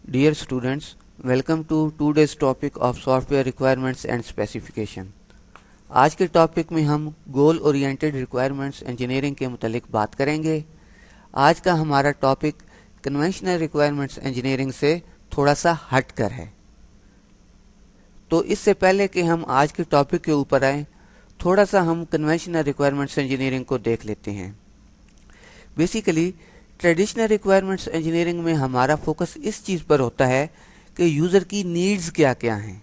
Dear students, welcome to today's topic of software requirements and specification. आज के topic में हम गोल ओरिएंटेड रिक्वायरमेंट्स इंजीनियरिंग के मुतालिक बात करेंगे। आज का हमारा टॉपिक कन्वेंशनल रिक्वायरमेंट्स इंजीनियरिंग से थोड़ा सा हट कर है। तो इससे पहले कि हम आज के टॉपिक के ऊपर आए, थोड़ा सा हम कन्वेंशनल रिक्वायरमेंट्स इंजीनियरिंग को देख लेते हैं। बेसिकली ट्रेडिशनल रिक्वायरमेंट्स इंजीनियरिंग में हमारा फोकस इस चीज़ पर होता है कि यूज़र की नीड्स क्या क्या हैं,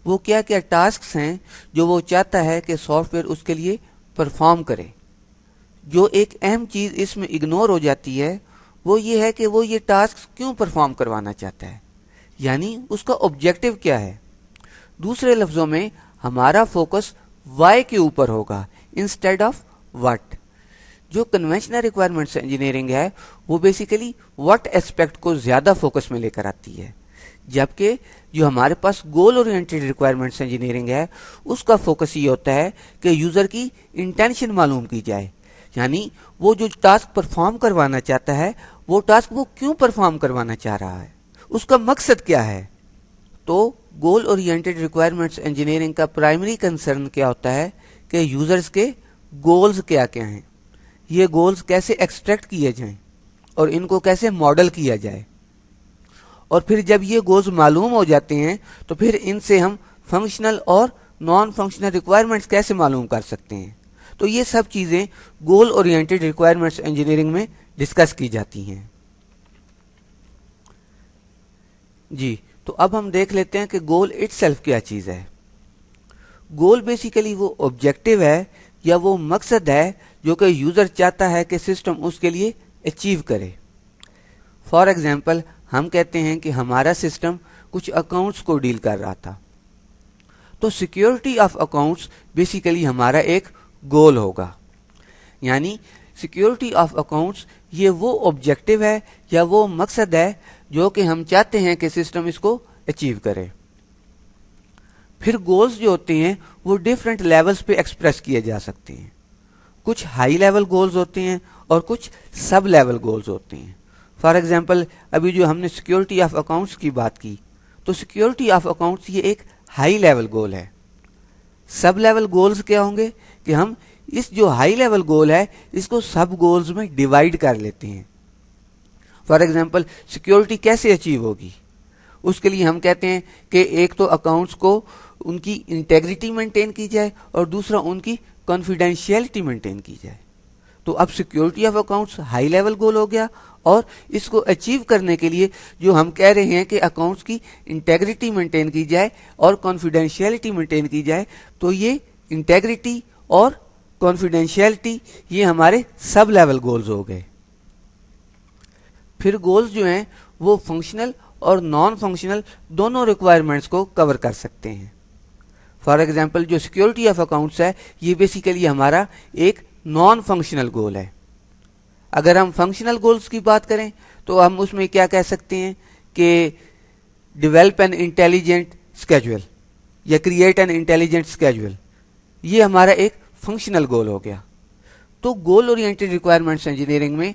वो क्या क्या टास्क्स हैं जो वो चाहता है कि सॉफ्टवेयर उसके लिए परफॉर्म करे। जो एक अहम चीज़ इसमें इग्नोर हो जाती है वो ये है कि वो ये टास्क क्यों परफॉर्म करवाना चाहता है, यानी उसका ऑब्जेक्टिव क्या है। दूसरे लफ्ज़ों में हमारा फोकस वाई के ऊपर होगा इंस्टेड ऑफ व्हाट। जो कन्वेंशनल रिक्वायरमेंट्स इंजीनियरिंग है वो बेसिकली व्हाट एस्पेक्ट को ज़्यादा फोकस में लेकर आती है, जबकि जो हमारे पास गोल ओरिएंटेड रिक्वायरमेंट्स इंजीनियरिंग है उसका फोकस ये होता है कि यूज़र की इंटेंशन मालूम की जाए, यानी वो जो टास्क परफॉर्म करवाना चाहता है वो टास्क वो क्यों परफॉर्म करवाना चाह रहा है, उसका मकसद क्या है। तो गोल ओरिएंटेड रिक्वायरमेंट्स इंजीनियरिंग का प्राइमरी कंसर्न क्या होता है कि यूज़र्स के गोल्स क्या क्या हैं, ये गोल्स कैसे एक्सट्रैक्ट किए जाएं और इनको कैसे मॉडल किया जाए। और फिर जब ये गोल्स मालूम हो जाते हैं तो फिर इनसे हम फंक्शनल और नॉन फंक्शनल रिक्वायरमेंट्स कैसे मालूम कर सकते हैं। तो ये सब चीज़ें गोल ओरिएंटेड रिक्वायरमेंट्स इंजीनियरिंग में डिस्कस की जाती हैं। जी, तो अब हम देख लेते हैं कि गोल इटसेल्फ क्या चीज़ है। गोल बेसिकली वो ऑब्जेक्टिव है या वो मकसद है जो कि यूज़र चाहता है कि सिस्टम उसके लिए अचीव करे। फॉर एग्जांपल हम कहते हैं कि हमारा सिस्टम कुछ अकाउंट्स को डील कर रहा था, तो सिक्योरिटी ऑफ अकाउंट्स बेसिकली हमारा एक गोल होगा, यानी सिक्योरिटी ऑफ अकाउंट्स ये वो ऑब्जेक्टिव है या वो मकसद है जो कि हम चाहते हैं कि सिस्टम इसको अचीव करे। फिर गोल्स जो होते हैं वो डिफरेंट लेवल्स पे एक्सप्रेस किए जा सकते हैं। कुछ हाई लेवल गोल्स होते हैं और कुछ सब लेवल गोल्स होते हैं। फॉर एग्जांपल अभी जो हमने सिक्योरिटी ऑफ अकाउंट्स की बात की, तो सिक्योरिटी ऑफ अकाउंट्स ये एक हाई लेवल गोल है। सब लेवल गोल्स क्या होंगे कि हम इस जो हाई लेवल गोल है इसको सब गोल्स में डिवाइड कर लेते हैं। फॉर एग्जांपल सिक्योरिटी कैसे अचीव होगी, उसके लिए हम कहते हैं कि एक तो अकाउंट्स को उनकी इंटेग्रिटी मेंटेन की जाए और दूसरा उनकी कॉन्फिडेंशियलिटी मेंटेन की जाए। तो अब security of accounts high level goal हो गया, और इसको अचीव करने के लिए जो हम कह रहे हैं कि अकाउंट्स की इंटेग्रिटी मेंटेन की जाए और कॉन्फिडेंशियलिटी मेंटेन की जाए, तो ये इंटेग्रिटी और कॉन्फिडेंशियलिटी ये हमारे सब लेवल गोल्स हो गए। फिर गोल्स जो हैं वो फंक्शनल और नॉन फंक्शनल दोनों रिक्वायरमेंट्स को कवर कर सकते हैं। फॉर एग्जांपल जो सिक्योरिटी ऑफ अकाउंट्स है ये बेसिकली हमारा एक नॉन फंक्शनल गोल है। अगर हम फंक्शनल गोल्स की बात करें तो हम उसमें क्या कह सकते हैं कि डेवलप एन इंटेलिजेंट स्केड्यूल या क्रिएट एन इंटेलिजेंट स्केड्यूल, ये हमारा एक फंक्शनल गोल हो गया। तो गोल ओरिएंटेड रिक्वायरमेंट्स इंजीनियरिंग में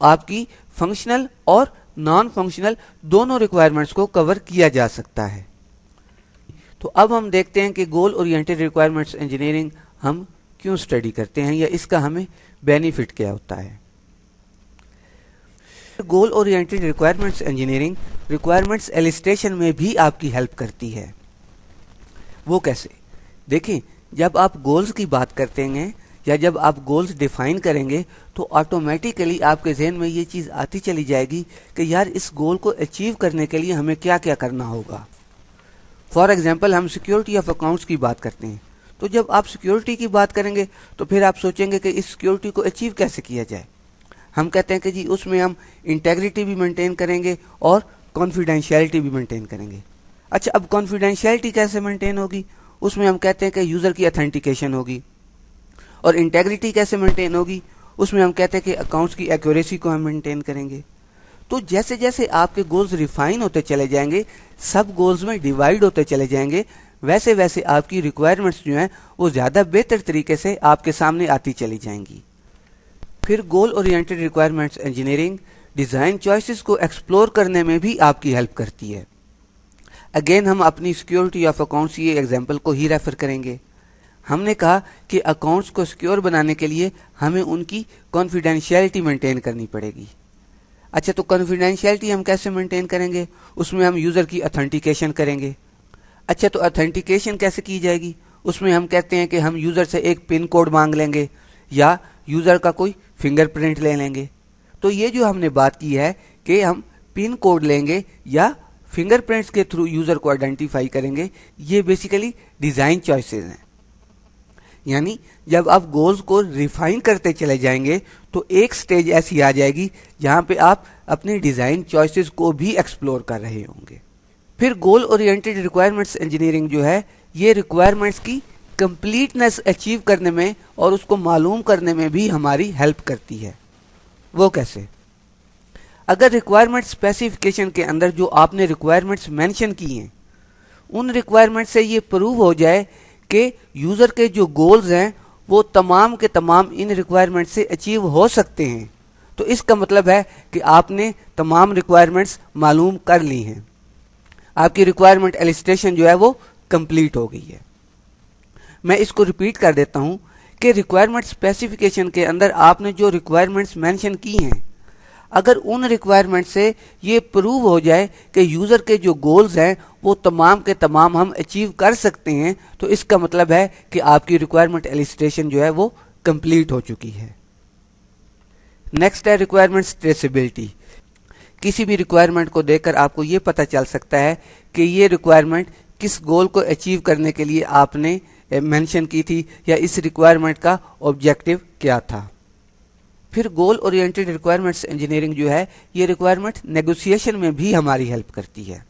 आपकी फंक्शनल और नॉन फंक्शनल दोनों रिक्वायरमेंट्स को कवर किया जा सकता है। तो अब हम देखते हैं कि गोल ओरिएंटेड रिक्वायरमेंट्स इंजीनियरिंग हम क्यों स्टडी करते हैं या इसका हमें बेनिफिट क्या होता है। Goal oriented requirements engineering requirements illustration में भी आपकी हेल्प करती है। वो कैसे? देखें, जब आप गोल्स की बात करते हैं या जब आप गोल्स डिफाइन करेंगे तो ऑटोमेटिकली आपके जहन में ये चीज़ आती चली जाएगी कि यार इस गोल को अचीव करने के लिए हमें क्या क्या करना होगा। फॉर एग्जांपल हम सिक्योरिटी ऑफ अकाउंट्स की बात करते हैं, तो जब आप सिक्योरिटी की बात करेंगे तो फिर आप सोचेंगे कि इस सिक्योरिटी को अचीव कैसे किया जाए। हम कहते हैं कि जी उसमें हम इंटेग्रिटी भी मेंटेन करेंगे और कॉन्फिडेंशियलिटी भी मेंटेन करेंगे। अच्छा, अब कॉन्फिडेंशियलिटी कैसे मेंटेन होगी, उसमें हम कहते हैं कि यूज़र की अथेंटिकेशन होगी। और इंटेग्रिटी कैसे मेंटेन होगी, उसमें हम कहते हैं कि अकाउंट्स की एक्यूरेसी को हम मेंटेन करेंगे। तो जैसे जैसे आपके गोल्स रिफाइन होते चले जाएंगे, सब गोल्स में डिवाइड होते चले जाएंगे, वैसे वैसे आपकी रिक्वायरमेंट्स जो हैं वो ज़्यादा बेहतर तरीके से आपके सामने आती चली जाएंगी। फिर goal oriented requirements engineering design choices को एक्सप्लोर करने में भी आपकी हेल्प करती है। अगेन हम अपनी सिक्योरिटी ऑफ अकाउंट्स ये एग्जाम्पल को ही रेफर करेंगे। हमने कहा कि अकाउंट्स को सिक्योर बनाने के लिए हमें उनकी कॉन्फिडेंशियलिटी मेंटेन करनी पड़ेगी। अच्छा, तो कॉन्फिडेंशियलिटी हम कैसे मेंटेन करेंगे? उसमें हम यूज़र की ऑथेंटिकेशन करेंगे। अच्छा, तो ऑथेंटिकेशन कैसे की जाएगी? उसमें हम कहते हैं कि हम यूज़र से एक पिन कोड मांग लेंगे या यूज़र का कोई फिंगरप्रिंट ले लेंगे। तो ये जो हमने बात की है कि हम पिन कोड लेंगे या फिंगरप्रिंट्स के थ्रू यूज़र को आइडेंटिफाई करेंगे, ये बेसिकली डिज़ाइन चॉइसेस हैं। यानी जब आप गोल्स को रिफाइन करते चले जाएंगे तो एक स्टेज ऐसी आ जाएगी जहां पे आप अपने डिज़ाइन चॉइसेस को भी एक्सप्लोर कर रहे होंगे। फिर गोल ओरिएंटेड रिक्वायरमेंट्स इंजीनियरिंग जो है, ये रिक्वायरमेंट्स की कंप्लीटनेस अचीव करने में और उसको मालूम करने में भी हमारी हेल्प करती है। वो कैसे? अगर रिक्वायरमेंट स्पेसिफिकेशन के अंदर जो आपने रिक्वायरमेंट्स मेंशन की हैं, उन रिक्वायरमेंट से ये प्रूव हो जाए कि यूज़र के जो गोल्स हैं वो तमाम के तमाम इन रिक्वायरमेंट से अचीव हो सकते हैं, तो इसका मतलब है कि आपने तमाम रिक्वायरमेंट्स मालूम कर ली हैं। आपकी रिक्वायरमेंट एलिस्टेशन जो है वो कंप्लीट हो गई है। मैं इसको रिपीट कर देता हूं कि रिक्वायरमेंट स्पेसिफिकेशन के अंदर आपने जो रिक्वायरमेंट्स मेंशन की हैं, अगर उन रिक्वायरमेंट से ये प्रूव हो जाए कि यूज़र के जो गोल्स हैं वो तमाम के तमाम हम अचीव कर सकते हैं, तो इसका मतलब है कि आपकी रिक्वायरमेंट एलिस्टेशन जो है वो कंप्लीट हो चुकी है। नेक्स्ट है रिक्वायरमेंट्स ट्रेसेबिलिटी। किसी भी रिक्वायरमेंट को देखकर आपको ये पता चल सकता है कि ये रिक्वायरमेंट किस गोल को अचीव करने के लिए आपने मेंशन की थी या इस रिक्वायरमेंट का ऑब्जेक्टिव क्या था। फिर गोल ओरिएंटेड रिक्वायरमेंट्स इंजीनियरिंग जो है, ये रिक्वायरमेंट नेगोशिएशन में भी हमारी हेल्प करती है।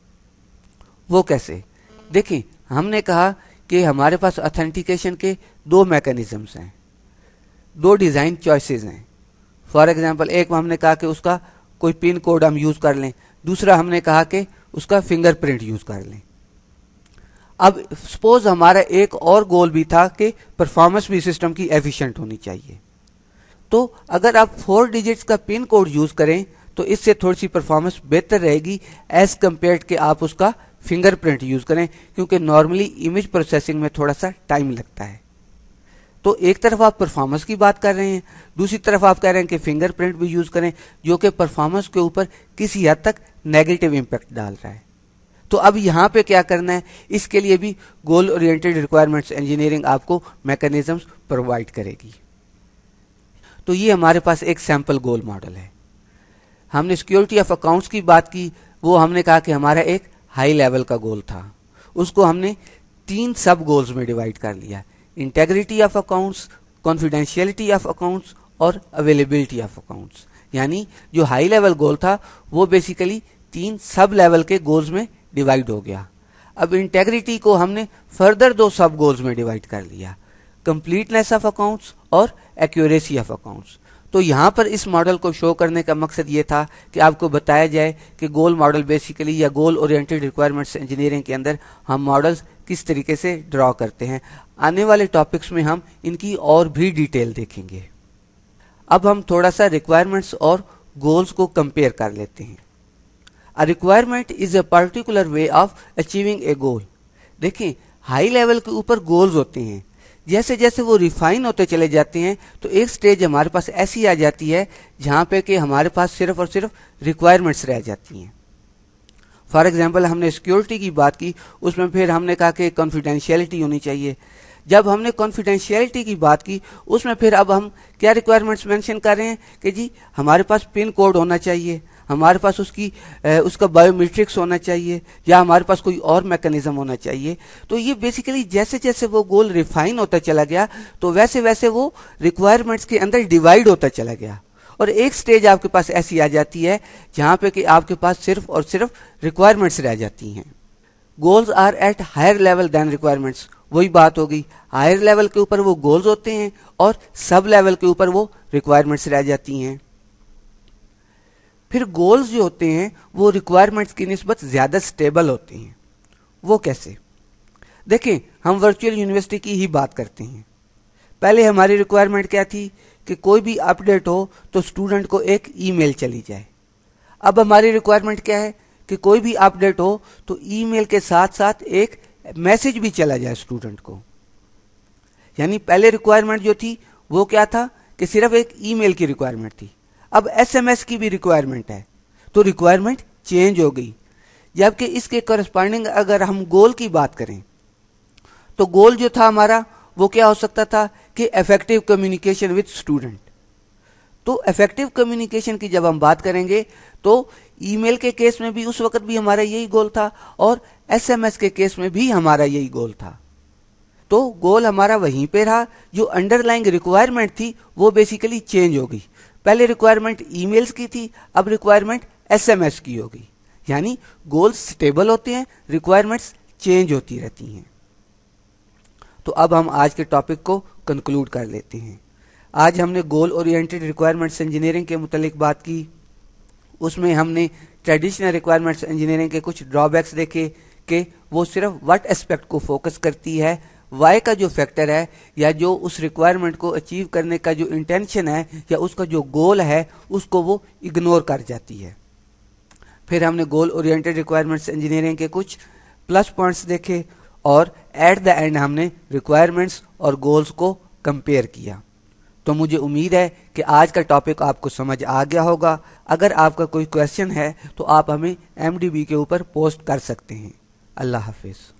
वो कैसे? देखिए, हमने कहा कि हमारे पास ऑथेंटिकेशन के दो मैकेनिज्म्स हैं, दो डिज़ाइन चॉइसेस हैं। फॉर एग्जांपल, एक हमने कहा कि उसका कोई पिन कोड हम यूज़ कर लें, दूसरा हमने कहा कि उसका फिंगरप्रिंट यूज़ कर लें। अब सपोज हमारा एक और गोल भी था कि परफॉर्मेंस भी सिस्टम की एफिशिएंट होनी चाहिए। तो अगर आप 4 डिजिट्स का पिन कोड यूज़ करें तो इससे थोड़ी सी परफॉर्मेंस बेहतर रहेगी एज कम्पेयर कि आप उसका फिंगरप्रिंट यूज़ करें, क्योंकि नॉर्मली इमेज प्रोसेसिंग में थोड़ा सा टाइम लगता है। तो एक तरफ आप परफॉर्मेंस की बात कर रहे हैं, दूसरी तरफ आप कह रहे हैं कि फिंगरप्रिंट भी यूज़ करें, जो कि परफॉर्मेंस के ऊपर किसी हद तक नेगेटिव इम्पैक्ट डाल रहा है। तो अब यहाँ पे क्या करना है, इसके लिए भी गोल ओरिएंटेड रिक्वायरमेंट्स इंजीनियरिंग आपको मैकेनिज्म्स प्रोवाइड करेगी। तो ये हमारे पास एक सैम्पल गोल मॉडल है। हमने सिक्योरिटी ऑफ अकाउंट्स की बात की, वो हमने कहा कि हमारा एक हाई लेवल का गोल था, उसको हमने 3 सब गोल्स में डिवाइड कर लिया: integrity of accounts, confidentiality of accounts और अवेलेबिलिटी ऑफ अकाउंट्स। यानी जो हाई लेवल गोल था वो बेसिकली 3 सब लेवल के गोल्स में डिवाइड हो गया। अब इंटेग्रिटी को हमने फर्दर 2 सब गोल्स में डिवाइड कर लिया: कंप्लीटनेस ऑफ अकाउंट्स और एक्यूरेसी ऑफ अकाउंट्स। तो यहाँ पर इस मॉडल को शो करने का मकसद ये था कि आपको बताया जाए कि गोल मॉडल बेसिकली या गोल ओरिएंटेड रिक्वायरमेंट्स इंजीनियरिंग के अंदर हम मॉडल्स किस तरीके से ड्रॉ करते हैं। आने वाले टॉपिक्स में हम इनकी और भी डिटेल देखेंगे। अब हम थोड़ा सा रिक्वायरमेंट्स और गोल्स को कंपेयर कर लेते हैं। A requirement is a particular way of achieving a goal. देखिए, हाई लेवल के ऊपर गोल्स होते हैं, जैसे जैसे वो रिफाइन होते चले जाते हैं तो एक स्टेज हमारे पास ऐसी आ जाती है जहाँ पे कि हमारे पास सिर्फ और सिर्फ रिक्वायरमेंट्स रह जाती हैं। फॉर एग्जांपल, हमने सिक्योरिटी की बात की, उसमें फिर हमने कहा कि कॉन्फिडेंशियलिटी होनी चाहिए। जब हमने कॉन्फिडेंशियलिटी की बात की, उसमें फिर अब हम क्या रिक्वायरमेंट्स मेंशन कर रहे हैं कि जी हमारे पास पिन कोड होना चाहिए, हमारे पास उसका बायोमेट्रिक्स होना चाहिए, या हमारे पास कोई और मैकेनिज्म होना चाहिए। तो ये बेसिकली जैसे जैसे वो गोल रिफाइन होता चला गया तो वैसे वैसे वो रिक्वायरमेंट्स के अंदर डिवाइड होता चला गया, और एक स्टेज आपके पास ऐसी आ जाती है जहाँ पे कि आपके पास सिर्फ और सिर्फ रिक्वायरमेंट्स रह जाती हैं। Goals are at higher level then requirements. वही बात होगी, हायर लेवल के ऊपर वो गोल्स होते हैं और सब लेवल के ऊपर वो रिक्वायरमेंट्स रह जाती हैं। फिर गोल्स जो होते हैं वो रिक्वायरमेंट्स की निस्बत ज़्यादा स्टेबल होते हैं। वो कैसे? देखें, हम वर्चुअल यूनिवर्सिटी की ही बात करते हैं। पहले हमारी रिक्वायरमेंट क्या थी कि कोई भी अपडेट हो तो स्टूडेंट को एक ईमेल चली जाए, अब हमारी रिक्वायरमेंट क्या है कि कोई भी अपडेट हो तो ईमेल के साथ साथ एक मैसेज भी चला जाए स्टूडेंट को। यानी पहले रिक्वायरमेंट जो थी वो क्या था कि सिर्फ एक ईमेल की रिक्वायरमेंट थी, अब एसएमएस की भी रिक्वायरमेंट है, तो रिक्वायरमेंट चेंज हो गई। जबकि इसके करस्पॉन्डिंग अगर हम गोल की बात करें तो गोल जो था हमारा वो क्या हो सकता था कि इफेक्टिव कम्युनिकेशन विद स्टूडेंट। तो इफेक्टिव कम्युनिकेशन की जब हम बात करेंगे तो ईमेल के केस में भी उस वक्त भी हमारा यही गोल था और एसएमएस के केस में भी हमारा यही गोल था। तो गोल हमारा वहीं पे रहा, जो अंडरलाइंग रिक्वायरमेंट थी वो बेसिकली चेंज हो गई। पहले रिक्वायरमेंट ईमेल्स की थी, अब रिक्वायरमेंट एसएमएस की हो गई। यानी गोल्स स्टेबल होते हैं, रिक्वायरमेंट्स चेंज होती रहती हैं। तो अब हम आज के टॉपिक को कंक्लूड कर लेते हैं। आज हमने गोल ओरिएंटेड रिक्वायरमेंट्स इंजीनियरिंग के मुतालिक बात की। उसमें हमने ट्रेडिशनल रिक्वायरमेंट्स इंजीनियरिंग के कुछ ड्रॉबैक्स देखे कि वो सिर्फ व्हाट एस्पेक्ट को फोकस करती है, वाई का जो फैक्टर है या जो उस रिक्वायरमेंट को अचीव करने का जो इंटेंशन है या उसका जो गोल है उसको वो इग्नोर कर जाती है। फिर हमने गोल ओरिएंटेड रिक्वायरमेंट्स इंजीनियरिंग के कुछ प्लस पॉइंट्स देखे और एट द एंड हमने रिक्वायरमेंट्स और गोल्स को कंपेयर किया। तो मुझे उम्मीद है कि आज का टॉपिक आपको समझ आ गया होगा। अगर आपका कोई क्वेश्चन है तो आप हमें MDB के ऊपर पोस्ट कर सकते हैं। अल्लाह हाफिज़।